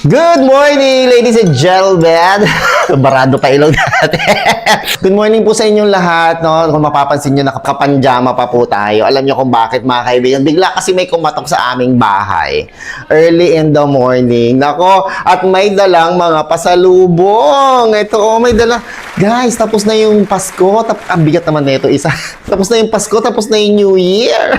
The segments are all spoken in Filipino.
Good morning, ladies and gentlemen. Barado pa ilaw natin. Good morning po sa inyong lahat. No? Kung mapapansin nyo, nakapanjama pa po tayo. Alam nyo kung bakit, mga kaibigan. Bigla kasi may kumatok sa aming bahay. Early in the morning. Nako, at may dalang mga pasalubong. Ito, may dalang. Guys, tapos na yung Pasko. Ang bigat naman na ito, isa. Tapos na yung Pasko, tapos na yung New Year.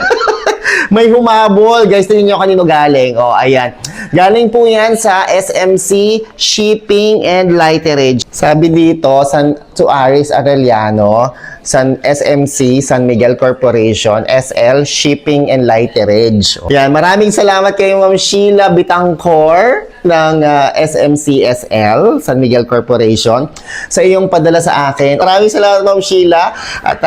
May humabol. Guys, tingnan nyo kanino galing. O, ayan. Galing po yan sa SMC Shipping and Lighterage. Sabi dito, to Aris Arellano, SMC, San Miguel Corporation, SL Shipping and Lighterage. Yan, maraming salamat kay Ma'am Sheila Bitangcor ng SMC SL, San Miguel Corporation, sa iyong padala sa akin. Maraming salamat, Ma'am Sheila, at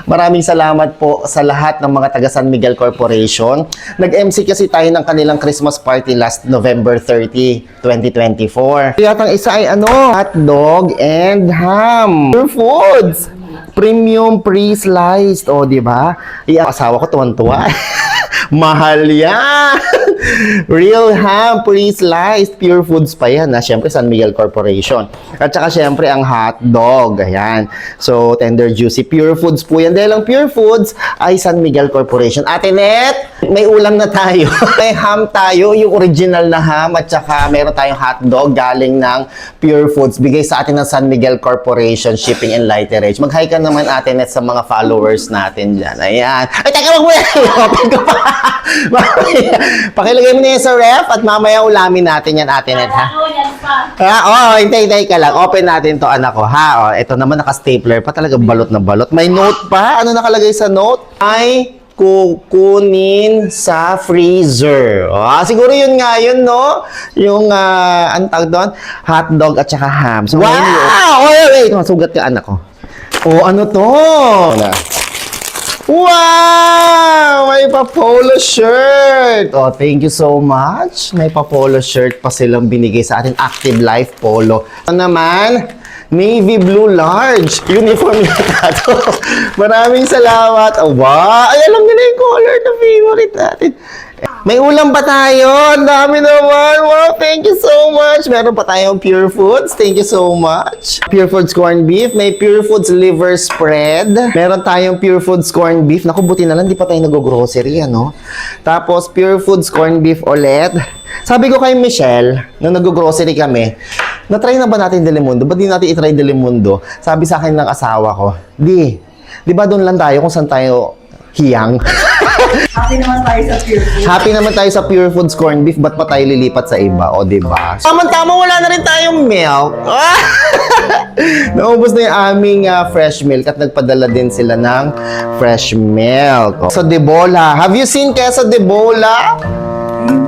maraming salamat po sa lahat ng mga taga San Miguel Corporation. Nag-MC kasi tayo ng kanilang Christmas party last November 30, 2024. Yatang isa ay hotdog and ham. Pure Foods. Premium pre-sliced. O, di ba? Asawa ko tuwan-tuwa. Mahal yan! Real ham, pre-sliced, Pure Foods pa yan. Siyempre, San Miguel Corporation. At saka, siyempre, ang hotdog. Ayan. So, tender, juicy. Pure Foods po yan. Dahil ang Pure Foods ay San Miguel Corporation. Ate Net, may ulam na tayo. May ham tayo, yung original na ham. At saka, meron tayong hotdog galing ng Pure Foods. Bigay sa atin ng San Miguel Corporation Shipping and Lighterage. Mag-hi ka naman, Ate Net, sa mga followers natin dyan. Ayan. Ay, teka, wag mo yan. Open ko pa. Pakilagay mo na yan sa ref at mamaya ulamin natin yan, Ate Net, ha? Hintay ka lang. Open natin to, anak ko, ha? Ito naman, naka-stapler pa. Talaga balot na balot. May note pa. Ano nakalagay sa note? Ay kukunin sa freezer. Siguro yun nga yun, no? Yung, ang tawag doon? Hotdog at saka ham. So, wow! Wait, masugat ka, anak ko. Ano to? Wow! May pa-polo shirt! Thank you so much. May pa-polo shirt pa silang binigay sa atin. Active Life Polo. Naman, navy blue large. Uniform yata to. Maraming salamat. Wow! Ay, alam nila yung color na favorite natin. May ulam pa tayo. Ang dami naman. Wow, thank you so much. Meron pa tayong Pure Foods. Thank you so much. Pure Foods corned beef. May Pure Foods liver spread. Meron tayong Pure Foods corned beef. Naku, buti na lang, di pa tayo nag-grocery, ano? Tapos, Pure Foods corned beef ulit. Sabi ko kay Michelle, nung nag-grocery kami, na-try na ba natin Delimundo? Ba't di natin i-try Delimundo? Sabi sa akin ng asawa ko, di ba doon lang tayo kung saan tayo hiyang? Happy naman tayo sa Pure Foods. Happy naman tayo sa Pure Foods corned beef. Ba't pa tayo lilipat sa iba? O, diba? Tama-tama, wala na rin tayong milk. Naubos na yung aming fresh milk at nagpadala din sila ng fresh milk. Queso de bola. Have you seen queso de bola?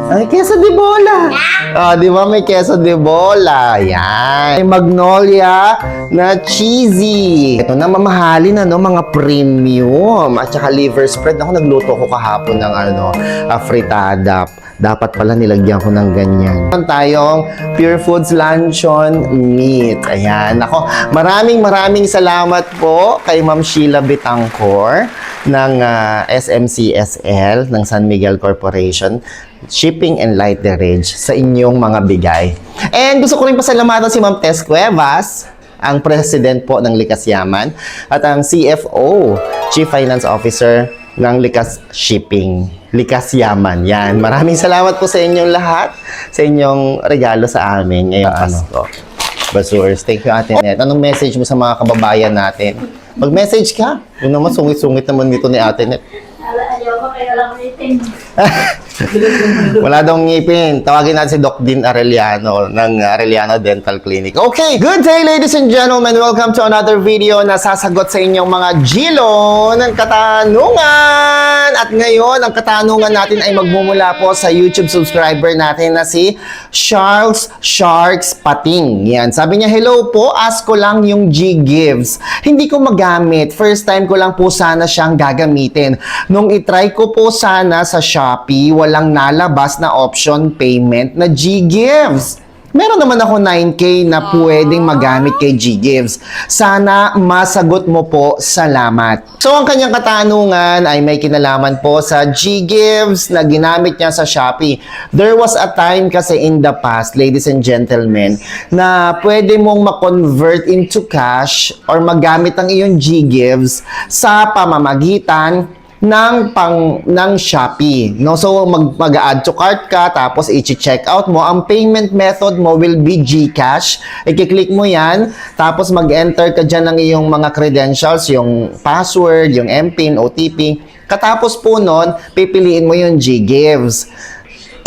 Ay, queso de bola. Di ba may queso de bola? Yan. May magnolia na cheesy. Ito na, mamahalin mga premium. At saka liver spread. Ako, nagluto ko kahapon ng fritada. Dapat pala nilagyan ko ng ganyan. Meron tayong Pure Foods Luncheon Meat. Ayan. Ako, maraming salamat po kay Ma'am Sheila Bitangcor ng SMCSL ng San Miguel Corporation Shipping and Lighterage sa inyong mga bigay. And gusto ko rin pasalamatan si Ma'am Tess Cuevas, ang President po ng Likas Yaman, at ang CFO, Chief Finance Officer ng Likas Shipping. Likas Yaman. Yan. Maraming salamat po sa inyong lahat, sa inyong regalo sa amin ngayong Pasko. Basurs. Thank you, Ate Net. Anong message mo sa mga kababayan natin? Mag-message ka. Yun naman, sungit-sungit naman dito ni Ate Net. Ayaw ko kayo lang ulitin. Wala daw ngipin. Tawagin natin si Doc Dean Arellano ng Arellano Dental Clinic. Okay, good day ladies and gentlemen. Welcome to another video na sasagot sa inyong mga Gilo ng katanungan. At ngayon, ang katanungan natin ay magmumula po sa YouTube subscriber natin na si Charles Sharks Pating. Yan. Sabi niya, hello po, ask ko lang yung G-Gives. Hindi ko magamit. First time ko lang po sana siyang gagamitin. Nung itry ko po sana sa Shopee, walang nalabas na option payment na G-Gives. Meron naman ako 9K na pwedeng magamit kay G-Gives. Sana masagot mo po, salamat. So, ang kanyang katanungan ay may kinalaman po sa G-Gives na ginamit niya sa Shopee. There was a time kasi in the past, ladies and gentlemen, na pwede mong ma-convert into cash or magamit ang iyong G-Gives sa pamamagitan ng Shopee, no? So mag-add to cart ka, tapos i-check out mo. Ang payment method mo will be GCash. I-click mo 'yan, tapos mag-enter ka diyan ng iyong mga credentials, yung password, yung MPIN, OTP. Katapos po noon, pipiliin mo yung G-Gives.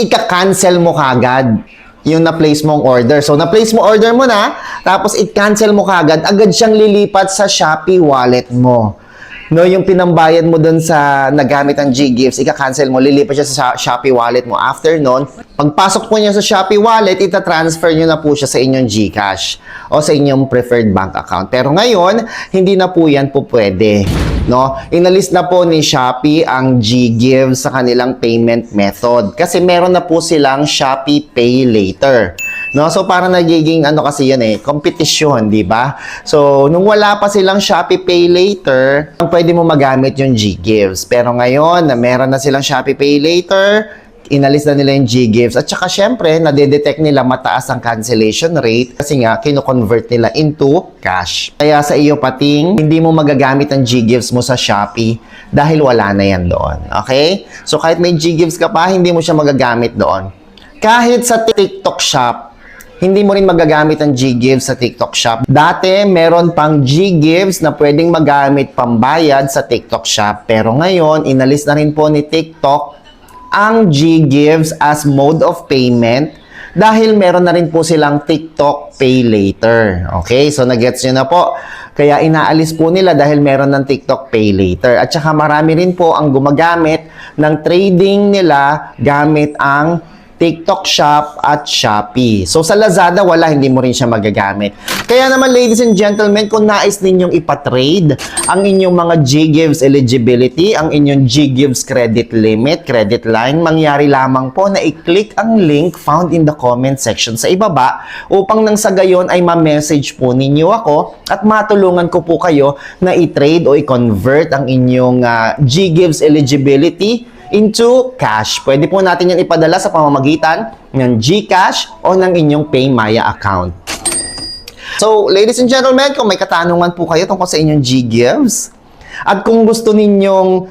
Ika-cancel mo kagad yung na-place mong order. So, na-place mo order mo na, tapos i-cancel mo kagad, agad siyang lilipat sa Shopee wallet mo. No, yung pinambayad mo dun sa nagamit ang G-Gives, ika-cancel mo, lilipat siya sa Shopee wallet mo. After nun, pagpasok po niya sa Shopee wallet, ita-transfer niyo na po siya sa inyong GCash o sa inyong preferred bank account. Pero ngayon, hindi na po yan po pwede. No? Inalis na po ni Shopee ang G-Gives sa kanilang payment method kasi meron na po silang Shopee Pay Later. No? So, para nagiging kasi yun kompetisyon, di ba? So, nung wala pa silang Shopee Pay Later, ang pwede mo magamit yung G-Gives. Pero ngayon, na meron na silang Shopee Pay Later, inalis na nila yung G-Gives. At saka, syempre, nadedetect nila mataas ang cancellation rate kasi nga, kino-convert nila into cash. Kaya sa iyo pating, hindi mo magagamit ang G-Gives mo sa Shopee dahil wala na yan doon. Okay? So, kahit may G-Gives ka pa, hindi mo siya magagamit doon. Kahit sa TikTok Shop, hindi mo rin magagamit ang G-Gives sa TikTok Shop. Dati, meron pang G-Gives na pwedeng magamit pambayad sa TikTok Shop. Pero ngayon, inalis na rin po ni TikTok ang G-Gives as mode of payment dahil meron na rin po silang TikTok Pay Later. Okay? So, nagets nyo na po. Kaya inaalis po nila dahil meron ng TikTok Pay Later. At saka marami rin po ang gumagamit ng trading nila gamit ang TikTok Shop at Shopee. So, sa Lazada, wala, hindi mo rin siya magagamit. Kaya naman, ladies and gentlemen, kung nais ninyong ipatrade ang inyong mga G-Gives eligibility, ang inyong G-Gives credit limit, credit line, mangyari lamang po na i-click ang link found in the comment section sa ibaba upang nang sa gayon ay ma-message po ninyo ako at matulungan ko po kayo na i-trade o i-convert ang inyong G-Gives eligibility into cash. Pwede po natin yan ipadala sa pamamagitan ng GCash o ng inyong PayMaya account. So, ladies and gentlemen, kung may katanungan po kayo tungkol sa inyong G-Gives at kung gusto ninyong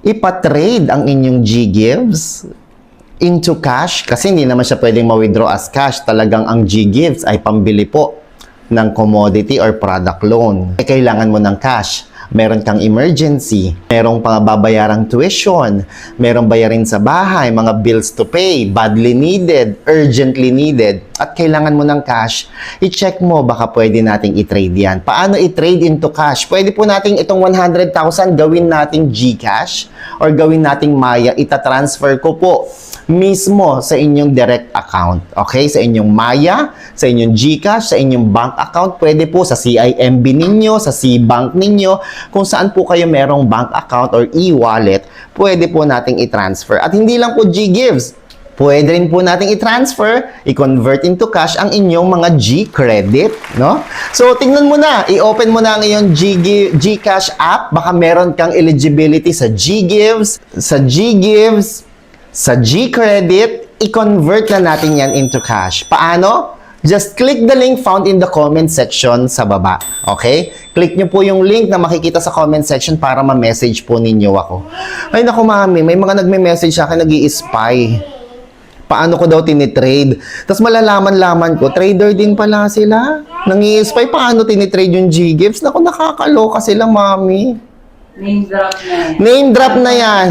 ipatrade ang inyong G-Gives into cash, kasi hindi naman siya pwedeng ma-withdraw as cash, talagang ang G-Gives ay pambili po ng commodity or product loan. Kailangan mo ng cash. Meron kang emergency, merong babayarang tuition, merong bayarin sa bahay, mga bills to pay, badly needed, urgently needed, at kailangan mo ng cash, i-check mo, baka pwede nating i-trade yan. Paano i-trade into cash? Pwede po nating itong 100,000 gawin nating GCash or gawin nating Maya, ita-transfer ko po mismo sa inyong direct account. Okay? Sa inyong Maya, sa inyong GCash, sa inyong bank account, pwede po sa CIMB ninyo, sa C-Bank ninyo, kung saan po kayo merong bank account or e-wallet, pwede po nating i-transfer. At hindi lang po G-Gives, pwede rin po nating i-transfer, i-convert into cash ang inyong mga G-Credit, no? So, tingnan mo na, i-open mo na ang iyong GCash app, baka meron kang eligibility sa G-Gives, sa G-Credit, i-convert na natin yan into cash. Paano? Just click the link found in the comment section sa baba. Okay? Click nyo po yung link na makikita sa comment section para ma-message po ninyo ako. Ay naku mami, may mga nagme-message sa akin, nag-i-spy. Paano ko daw tinitrade? Tapos malalaman-laman ko, trader din pala sila. Nang-i-spy, paano tinitrade yung G-Gives? Naku, nakakaloka sila mami. Name drop na yan. Name drop na yan.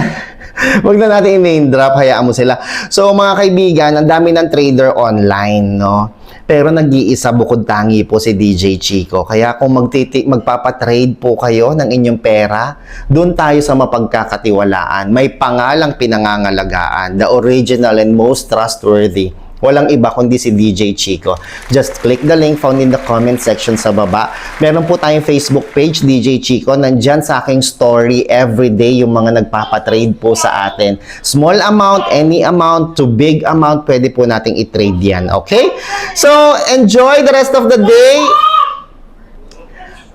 Huwag na natin i-name drop, hayaan mo sila. So mga kaibigan, ang dami ng trader online, no? Pero nag-iisa bukod tangi po si DJ Chico. Kaya kung magpapatrade po kayo ng inyong pera, doon tayo sa mapagkakatiwalaan. May pangalang pinangangalagaan, the original and most trustworthy Walang iba kundi si DJ Chico. Just click the link found in the comment section sa baba. Meron po tayong Facebook page, DJ Chico. Nandyan sa aking story everyday yung mga nagpapatrade po sa atin. Small amount, any amount, to big amount, pwede po nating i-trade yan. Okay? So, enjoy the rest of the day.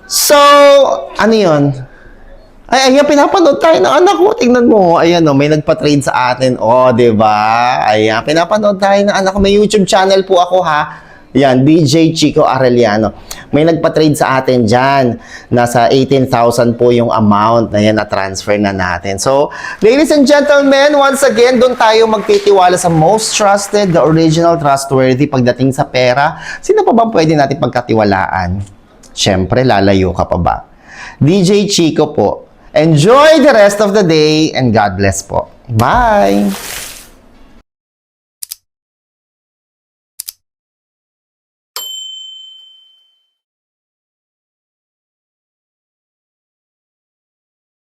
So, ano yun? Ay, ayan, pinapanood tayo ng anak ko. Tingnan mo. Ayan, oh, may nagpa-trade sa atin. Oh, di ba? Ayan, pinapanood tayo ng anak ko. May YouTube channel po ako, ha? Yan, DJ Chico Arellano. May nagpa-trade sa atin dyan. Nasa 18,000 po yung amount na yan na transfer na natin. So, ladies and gentlemen, once again, doon tayo magtitiwala sa most trusted, the original, trustworthy pagdating sa pera. Sino pa bang pwede natin pagkatiwalaan? Siyempre, lalayo ka pa ba? DJ Chico po. Enjoy the rest of the day and God bless po. Bye!